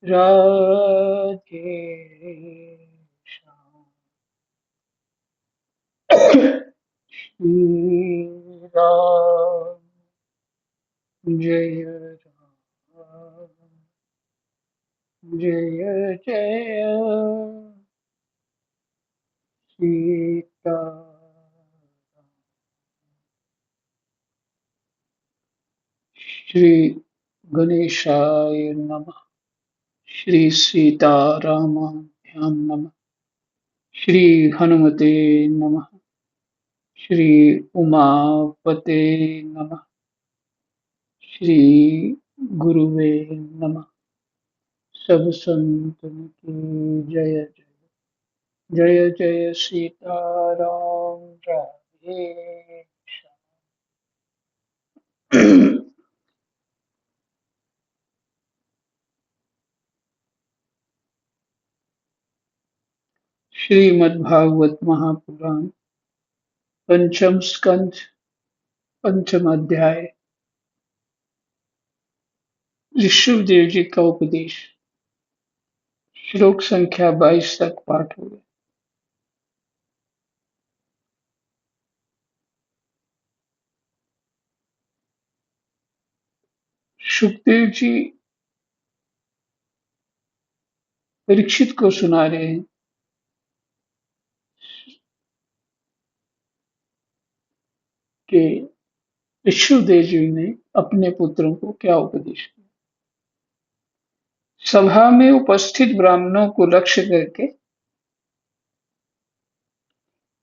राधे श्याम। श्री राम जय राम जय जय सीता। श्री गणेशाय नमः। श्री सीतारामाभ्यां नमः। श्री हनुमते नमः। श्री उमापते नमः। श्री गुरुवे नमः। सब संतन की जय जय। जय जय सीताराम राधे श्याम। श्रीमद्भागवत महापुराण पंचम स्कंध पंचम अध्याय। ऋषभदेव जी का उपदेश। श्लोक संख्या 22 तक पाठ हो गया। सुखदेव जी परीक्षित को सुना रहे हैं कि ऋषभदेव जी ने अपने पुत्रों को क्या उपदेश किया। सभा में उपस्थित ब्राह्मणों को लक्ष्य करके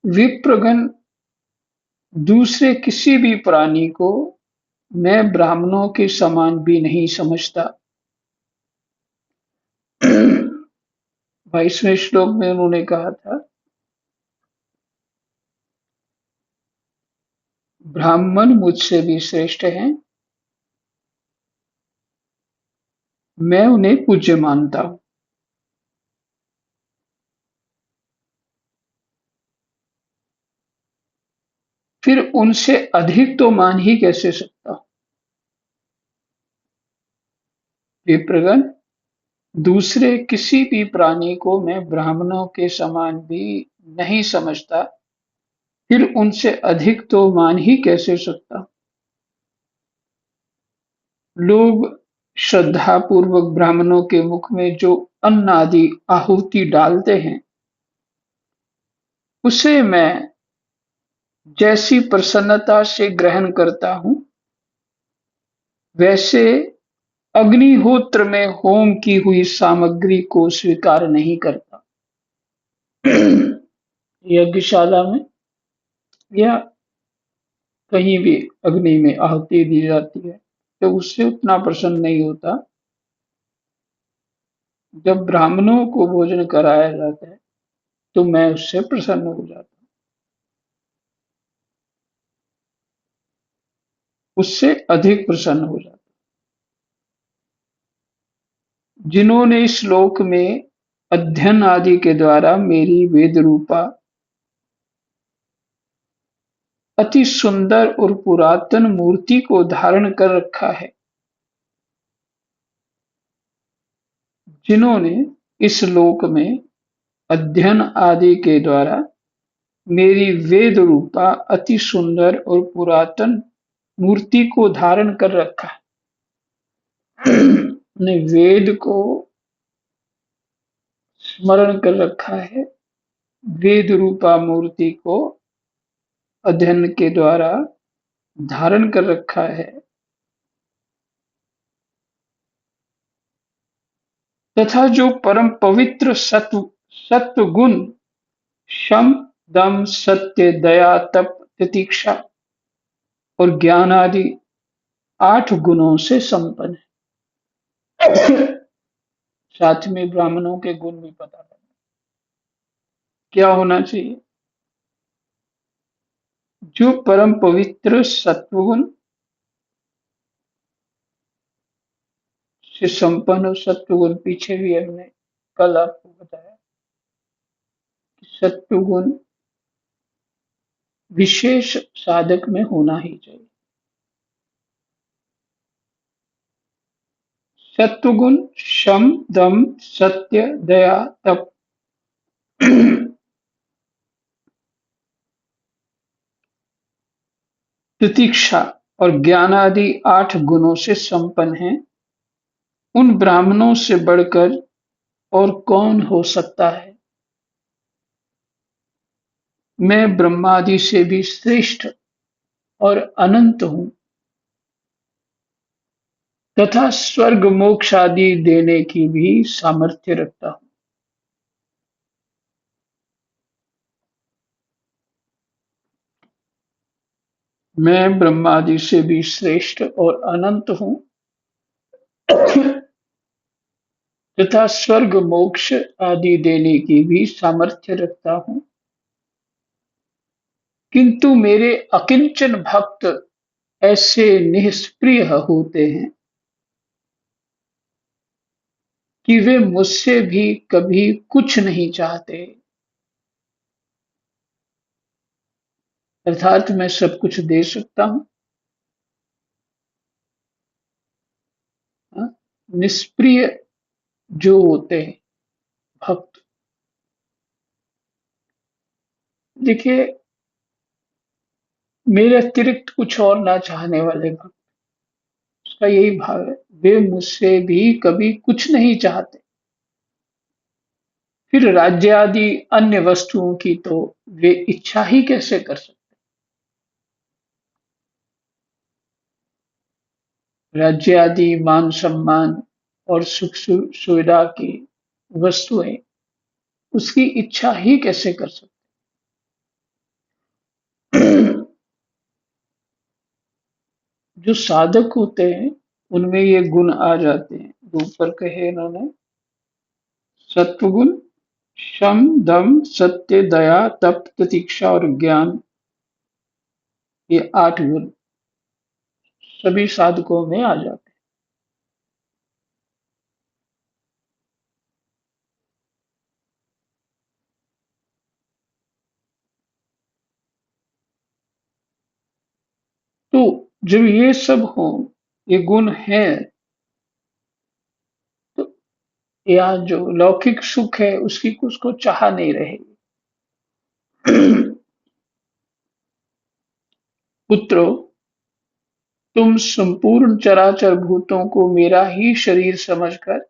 विप्रगण दूसरे किसी भी प्राणी को मैं ब्राह्मणों के समान भी नहीं समझता। 22वें श्लोक में उन्होंने कहा था, ब्राह्मण मुझसे भी श्रेष्ठ हैं, मैं उन्हें पूज्य मानता हूं। फिर उनसे अधिक तो मान ही कैसे सकता हूं। विप्रगण दूसरे किसी भी प्राणी को मैं ब्राह्मणों के समान भी नहीं समझता, फिर उनसे अधिक तो मान ही कैसे सकता। लोग श्रद्धापूर्वक ब्राह्मणों के मुख में जो अन्न आदि आहुति डालते हैं, उसे मैं जैसी प्रसन्नता से ग्रहण करता हूं, वैसे अग्निहोत्र में होम की हुई सामग्री को स्वीकार नहीं करता। यज्ञशाला में या कहीं भी अग्नि में आहुति दी जाती है तो उससे उतना प्रसन्न नहीं होता। जब ब्राह्मणों को भोजन कराया जाता है तो मैं उससे प्रसन्न हो जाता हूँ, उससे अधिक प्रसन्न हो जाता हूँ। जिन्होंने इस श्लोक में अध्ययन आदि के द्वारा मेरी वेद रूपा अति सुंदर और पुरातन मूर्ति को धारण कर रखा है, जिन्होंने इस श्लोक में अध्ययन आदि के द्वारा मेरी वेद रूपा अति सुंदर और पुरातन मूर्ति को धारण कर रखा है, ने वेद को स्मरण कर रखा है, वेद रूपा मूर्ति को अध्ययन के द्वारा धारण कर रखा है, तथा जो परम पवित्र सत्व गुण शम दम सत्य दया तप तितिक्षा और ज्ञान आदि 8 गुणों से संपन्न है। साथ में ब्राह्मणों के गुण भी पता है क्या होना चाहिए। जो परम पवित्र सत्वगुण से संपन्न हो। सत्वगुण पीछे भी हमने कल आपको बताया कि सत्वगुण विशेष साधक में होना ही चाहिए। सत्वगुण, शम, दम, सत्य, दया, तप, तितिक्षा और ज्ञान आदि 8 गुणों से संपन्न है। उन ब्राह्मणों से बढ़कर और कौन हो सकता है? मैं ब्रह्मादि से भी श्रेष्ठ और अनंत हूँ तथा स्वर्ग मोक्ष आदि देने की भी सामर्थ्य रखता हूँ। मैं ब्रह्मादि से भी श्रेष्ठ और अनंत हूँ तथा स्वर्ग मोक्ष आदि देने की भी सामर्थ्य रखता हूँ, किंतु मेरे अकिंचन भक्त ऐसे निष्प्रिय होते हैं कि वे मुझसे भी कभी कुछ नहीं चाहते। अर्थात मैं सब कुछ दे सकता हूँ। हाँ, निष्प्रिय जो होते हैं भक्त, देखिए, मेरे अतिरिक्त कुछ और ना चाहने वाले भक्त, उसका यही भाव है। वे मुझसे भी कभी कुछ नहीं चाहते। फिर राज्य आदि अन्य वस्तुओं की तो वे इच्छा ही कैसे कर सकते? राज्य आदि मान सम्मान और सुख सुविधा की वस्तुएं उसकी इच्छा ही कैसे कर सकते? जो साधक होते हैं उनमें ये गुण आ जाते हैं जो ऊपर कहे इन्होंने। सत्वगुण, शम, दम, सत्य, दया, तप, तितिक्षा और ज्ञान, ये 8 गुण सभी साधकों में आ जाते हैं। तो जब ये सब हो, ये गुण हैं, तो यहाँ जो लौकिक सुख है उसकी उसको चाह नहीं रहेगी। पुत्रो, तुम संपूर्ण चराचर भूतों को मेरा ही शरीर समझकर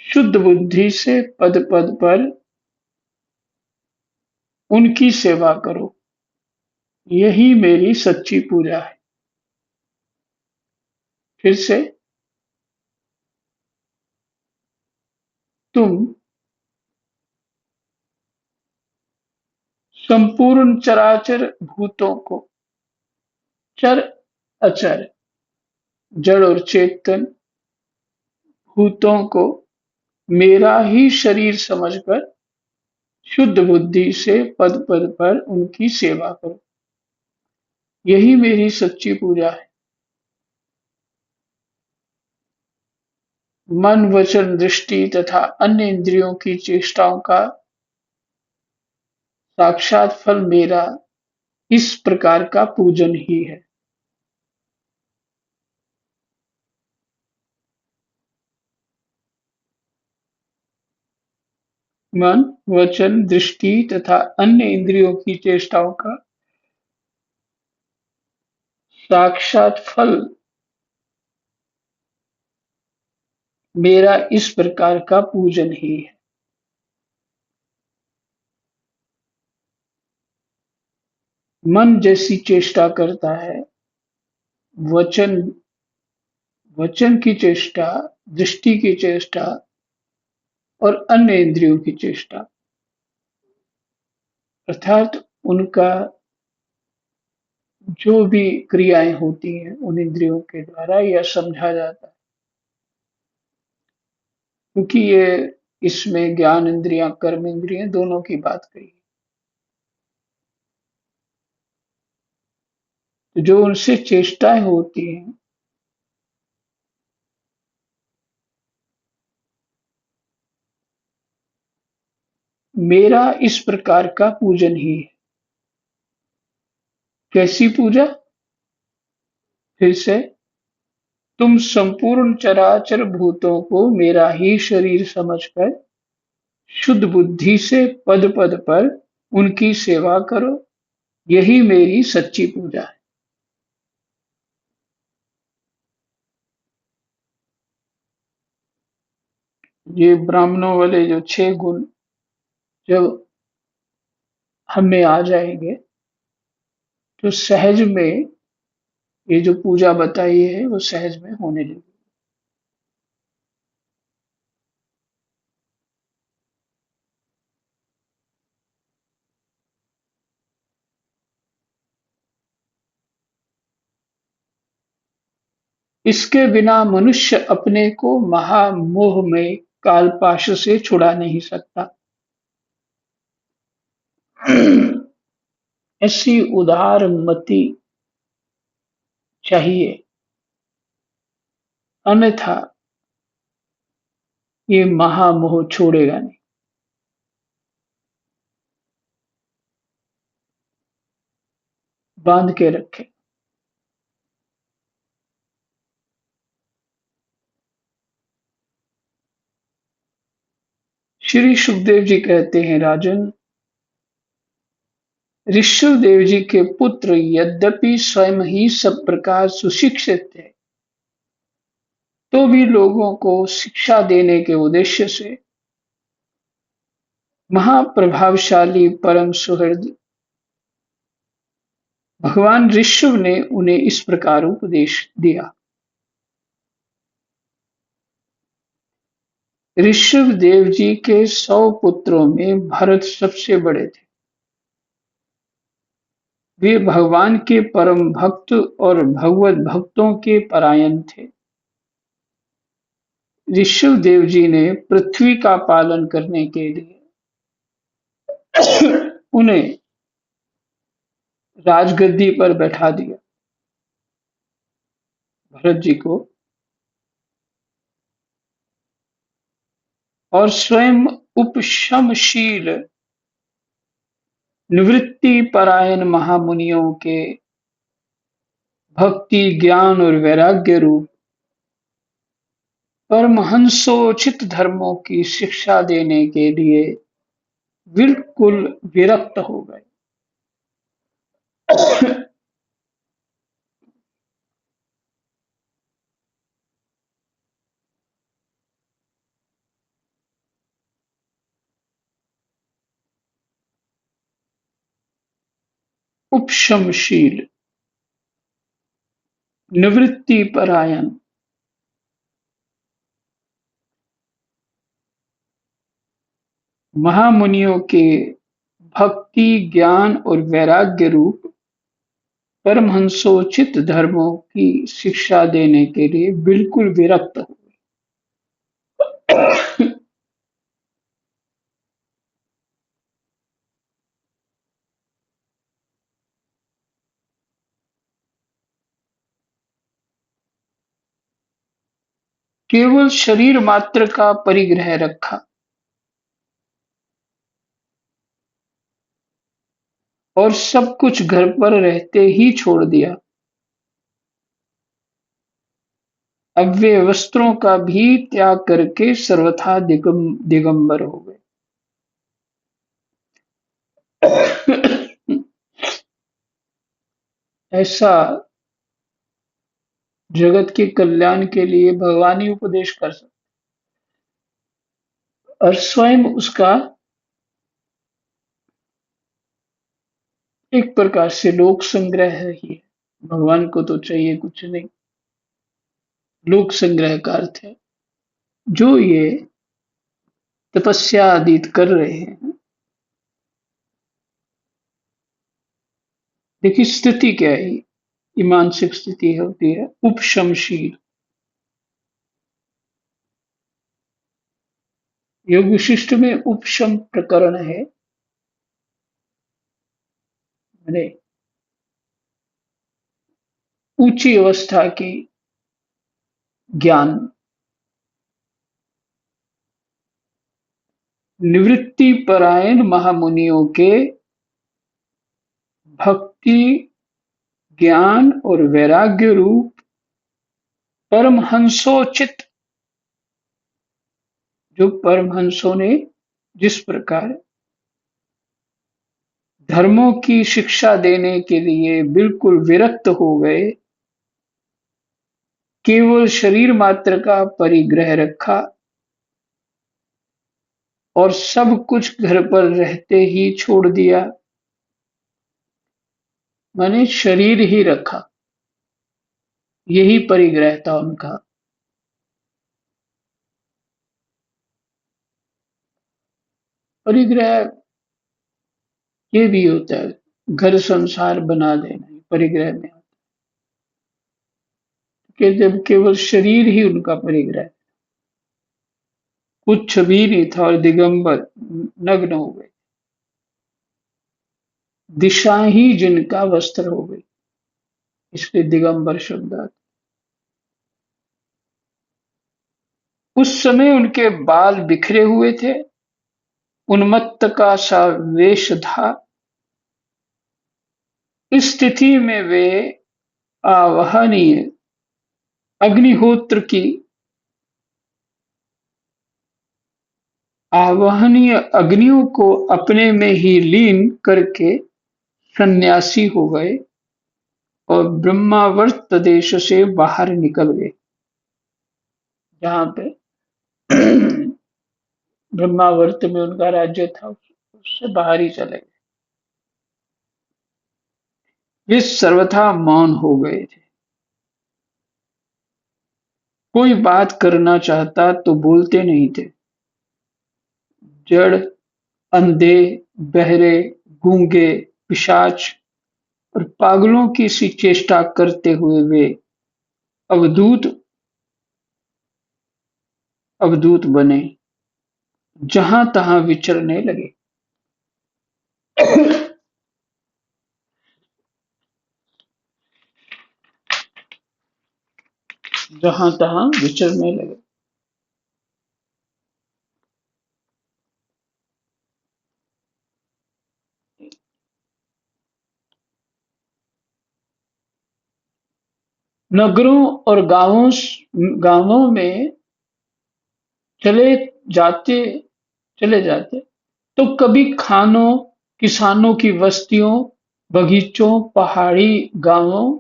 शुद्ध बुद्धि से पद पद पर उनकी सेवा करो। यही मेरी सच्ची पूजा है। फिर से, तुम संपूर्ण चराचर भूतों को, चर अचर, जड़ और चेतन भूतों को मेरा ही शरीर समझकर शुद्ध बुद्धि से पद पद पर उनकी सेवा करो। यही मेरी सच्ची पूजा है। मन, वचन, दृष्टि तथा अन्य इंद्रियों की चेष्टाओं का साक्षात फल मेरा इस प्रकार का पूजन ही है। मन, वचन, दृष्टि तथा अन्य इंद्रियों की चेष्टाओं का साक्षात फल मेरा इस प्रकार का पूजन ही है। मन जैसी चेष्टा करता है, वचन वचन की चेष्टा, दृष्टि की चेष्टा और अन्य इंद्रियों की चेष्टा, अर्थात उनका जो भी क्रियाएं होती हैं उन इंद्रियों के द्वारा यह समझा जाता है। क्योंकि ये इसमें ज्ञान इंद्रियां, कर्म इंद्रियां दोनों की बात कही है। तो जो उनसे चेष्टाएं होती हैं, मेरा इस प्रकार का पूजन ही है। कैसी पूजा? फिर से, तुम संपूर्ण चराचर भूतों को मेरा ही शरीर समझकर शुद्ध बुद्धि से पद पद पर उनकी सेवा करो, यही मेरी सच्ची पूजा है। ये ब्राह्मणों वाले जो 6 गुण जब हमें आ जाएंगे तो सहज में ये जो पूजा बताई है वो सहज में होने लगेगी। इसके बिना मनुष्य अपने को महामोह में कालपाश से छुड़ा नहीं सकता। ऐसी उदार मति चाहिए, अन्यथा ये महामोह छोड़ेगा नहीं। बांध के रखे। श्री सुखदेव जी कहते हैं, राजन, ऋषभदेव जी के पुत्र यद्यपि स्वयं ही सब प्रकार सुशिक्षित थे, तो भी लोगों को शिक्षा देने के उद्देश्य से महाप्रभावशाली परम सुहृद भगवान ऋषभ ने उन्हें इस प्रकार उपदेश दिया। ऋषभ देव जी के 100 पुत्रों में भरत सबसे बड़े थे। वे भगवान के परम भक्त और भगवत भक्तों के परायण थे। ऋषभ देव जी ने पृथ्वी का पालन करने के लिए उन्हें राजगद्दी पर बैठा दिया। भरत जी को, और स्वयं उपशमशील निवृत्ति परायण महामुनियों के भक्ति, ज्ञान और वैराग्य रूप परमहंसोचित धर्मों की शिक्षा देने के लिए बिल्कुल विरक्त हो गए। उपशमशील, निवृत्ति परायण, महामुनियों के भक्ति, ज्ञान और वैराग्य रूप परमहंसोचित धर्मों की शिक्षा देने के लिए बिल्कुल विरक्त हो गए। केवल शरीर मात्र का परिग्रह रखा और सब कुछ घर पर रहते ही छोड़ दिया। अव्यय वस्त्रों का भी त्याग करके सर्वथा दिगंबर हो गए। ऐसा जगत के कल्याण के लिए भगवान ही उपदेश कर सकते, और स्वयं उसका एक प्रकार से लोक संग्रह ही है। भगवान को तो चाहिए कुछ नहीं। लोक संग्रह का अर्थ है जो ये तपस्या आदि कर रहे हैं। देखिए स्थिति क्या है, ये मानसिक स्थिति होती है उपशमशील। योग विशिष्ट में उपशम प्रकरण है, मैंने ऊंची अवस्था की ज्ञान, निवृत्ति परायण महामुनियों के भक्ति, ज्ञान और वैराग्य रूप परमहंसोचित, जो परमहंसों ने जिस प्रकार धर्मों की शिक्षा देने के लिए बिल्कुल विरक्त हो गए, केवल शरीर मात्र का परिग्रह रखा और सब कुछ घर पर रहते ही छोड़ दिया, माने शरीर ही रखा, यही परिग्रह था उनका। परिग्रह ये भी होता है, घर संसार बना देना, ये परिग्रह में आता है कि जब केवल शरीर ही उनका परिग्रह, कुछ भी नहीं था और दिगंबर नग्न हो गए, दिशा ही जिनका वस्त्र हो गई, इसलिए दिगंबर शब्द आता है। उस समय उनके बाल बिखरे हुए थे, उन्मत्त का सा वेश था। इस स्थिति में वे आवाहनीय अग्निहोत्र की आवाहनीय अग्नियों को अपने में ही लीन करके सन्यासी हो गए और ब्रह्मावर्त देश से बाहर निकल गए, जहाँ पे ब्रह्मावर्त में उनका राज्य था, उससे बाहर ही चले गए। वे सर्वथा मौन हो गए थे। कोई बात करना चाहता तो बोलते नहीं थे। जड़, अंधे, बहरे, गूंगे, पिशाच और पागलों की सी चेष्टा करते हुए वे अवधूत अवधूत बने, जहां तहां विचरने लगे। जहां तहां विचरने लगे। नगरों और गांवों में चले जाते चले जाते तो कभी खानों, किसानों की बस्तियों, बगीचों, पहाड़ी गांवों,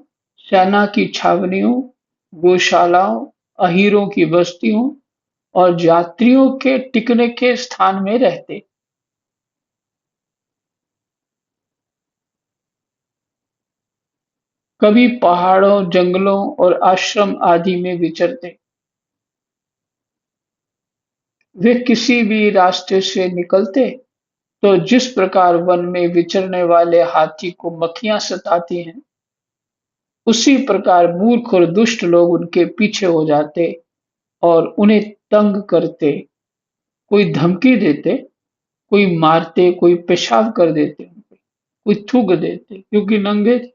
सेना की छावनियों, गौशालाओं, अहीरों की बस्तियों और यात्रियों के टिकने के स्थान में रहते। कभी पहाड़ों, जंगलों और आश्रम आदि में विचरते। वे किसी भी रास्ते से निकलते तो जिस प्रकार वन में विचरने वाले हाथी को मक्खियां सताती हैं, उसी प्रकार मूर्ख और दुष्ट लोग उनके पीछे हो जाते और उन्हें तंग करते, कोई धमकी देते, कोई मारते, कोई पेशाब कर देते, कोई थूक देते क्योंकि नंगे थे,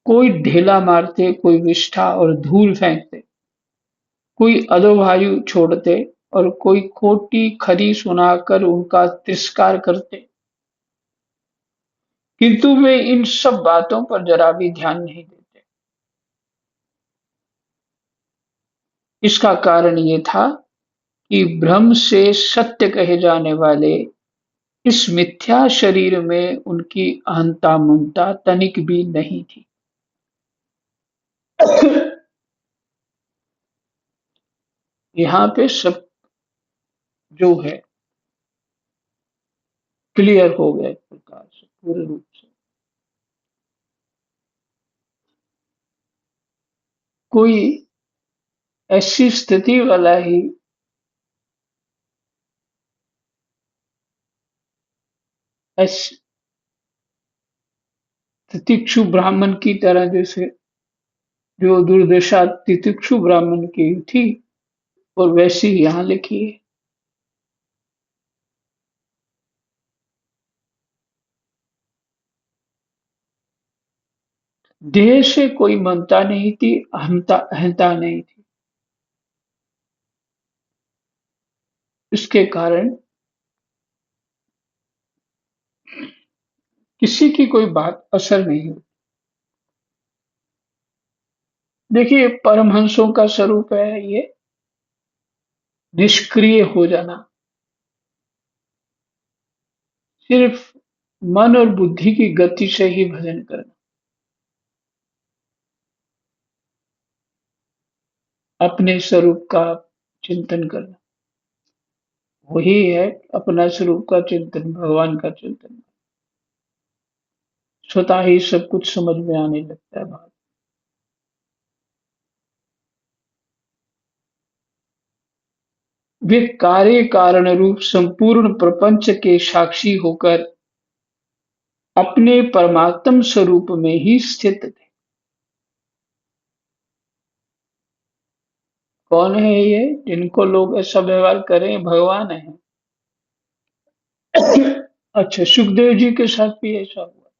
कोई ढेला मारते, कोई विष्ठा और धूल फेंकते, कोई अधोवायु छोड़ते और कोई खोटी खरी सुनाकर उनका तिरस्कार करते। किंतु वे इन सब बातों पर जरा भी ध्यान नहीं देते। इसका कारण ये था कि भ्रम से सत्य कहे जाने वाले इस मिथ्या शरीर में उनकी अहंता ममता तनिक भी नहीं थी। यहाँ पे सब जो है क्लियर हो गया एक प्रकार से, पूरे रूप से। कोई ऐसी स्थिति वाला ही ऐसी तितिक्षु ब्राह्मण की तरह, जैसे जो दुर्दशा तितिक्षु ब्राह्मण की थी और वैसी यहाँ लिखी है। देह से कोई ममता नहीं थी, अहंता अहंता नहीं थी। इसके कारण किसी की कोई बात असर नहीं हुई। देखिए, परमहंसों का स्वरूप है ये निष्क्रिय हो जाना, सिर्फ मन और बुद्धि की गति से ही भजन करना, अपने स्वरूप का चिंतन करना। वही है अपना स्वरूप का चिंतन, भगवान का चिंतन। स्वतः ही सब कुछ समझ में आने लगता है बात। वे कार्य कारण रूप संपूर्ण प्रपंच के साक्षी होकर अपने परमात्म स्वरूप में ही स्थित थे। कौन है ये जिनको लोग ऐसा व्यवहार करें? भगवान है। अच्छा, सुखदेव जी के साथ भी ऐसा हुआ।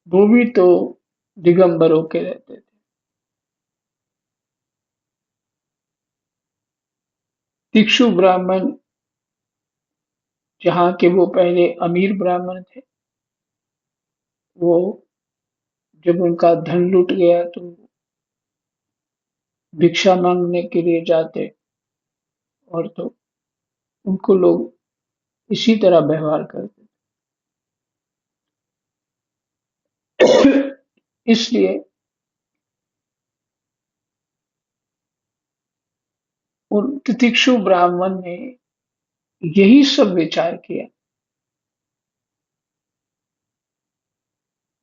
वो भी तो दिगंबर होके रहते थे। भिक्षु ब्राह्मण, जहाँ के वो पहले अमीर ब्राह्मण थे, वो जब उनका धन लुट गया तो भिक्षा मांगने के लिए जाते, और तो उनको लोग इसी तरह व्यवहार करते। इसलिए उन तितिक्षु ब्राह्मण ने यही सब विचार किया।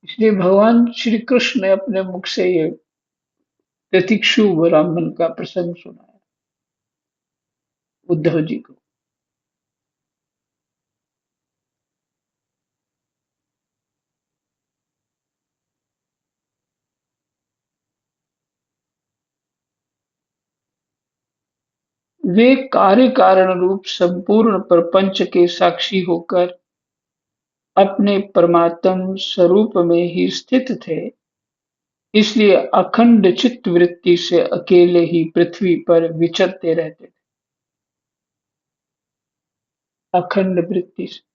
इसलिए भगवान श्री कृष्ण ने अपने मुख से ये तितिक्षु ब्राह्मण का प्रसंग सुनाया उद्धव जी को। वे कार्य कारण रूप संपूर्ण प्रपंच के साक्षी होकर अपने परमात्म स्वरूप में ही स्थित थे, इसलिए अखंड चित्त वृत्ति से अकेले ही पृथ्वी पर विचरते रहते थे। अखंड वृत्ति से।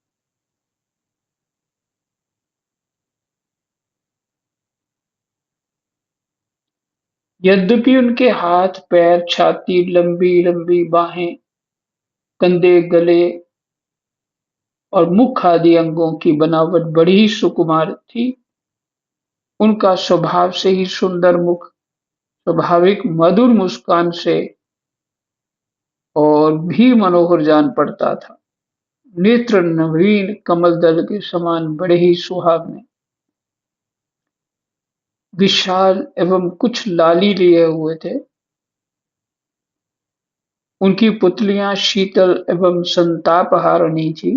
यद्यपि उनके हाथ पैर छाती लंबी लंबी बाहें कंधे गले और मुख आदि अंगों की बनावट बड़ी ही सुकुमार थी, उनका स्वभाव से ही सुंदर मुख स्वाभाविक मधुर मुस्कान से और भी मनोहर जान पड़ता था। नेत्र नवीन कमल दल के समान बड़े ही सुहावने, विशाल एवं कुछ लाली लिए हुए थे। उनकी पुतलियां शीतल एवं संतापहारिणी थी।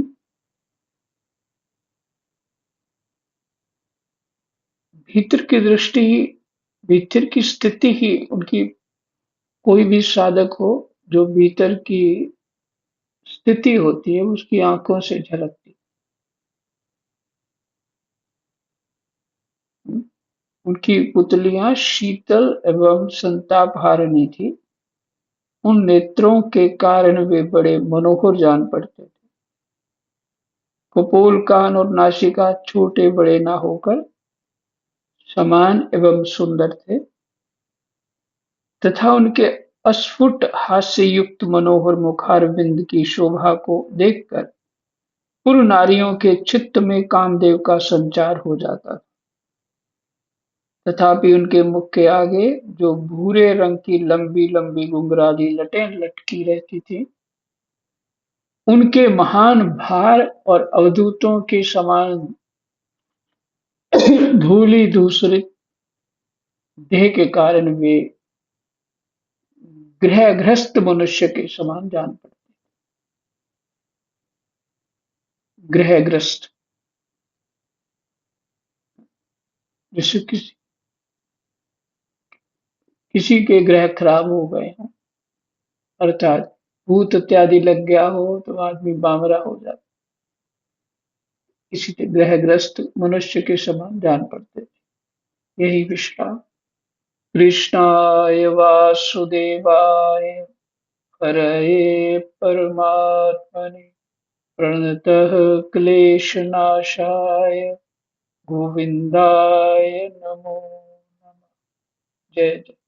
भीतर की दृष्टि, भीतर की स्थिति ही उनकी, कोई भी साधक हो, जो भीतर की स्थिति होती है उसकी आंखों से झलकती है। उनकी पुतलियां शीतल एवं संतापहारिणी थी। उन नेत्रों के कारण वे बड़े मनोहर जान पड़ते थे। कपोल, कान और नासिका छोटे बड़े ना होकर समान एवं सुंदर थे, तथा उनके अस्फुट हास्य युक्त मनोहर मुखारविंद की शोभा को देखकर पूर्व नारियों के चित्त में कामदेव का संचार हो जाता था। तथापि उनके मुख के आगे जो भूरे रंग की लंबी लंबी घुंघराली लटें लटकी रहती थी, उनके महान भार और अवधूतों के समान धूलि धूसरित देह के कारण वे ग्रहग्रस्त मनुष्य के समान जान पड़ते। ग्रहग्रस्त, जैसे किसी के ग्रह खराब हो गए हों, अर्थात भूत इत्यादि लग गया हो तो आदमी बावरा हो जाता, किसी के ग्रहग्रस्त मनुष्य के समान जान पड़ते। यही विश्राम। कृष्णाय वासुदेवाय हरये परमात्मने प्रणतः क्लेशनाशाय गोविंदाय नमो नमः। जय जय।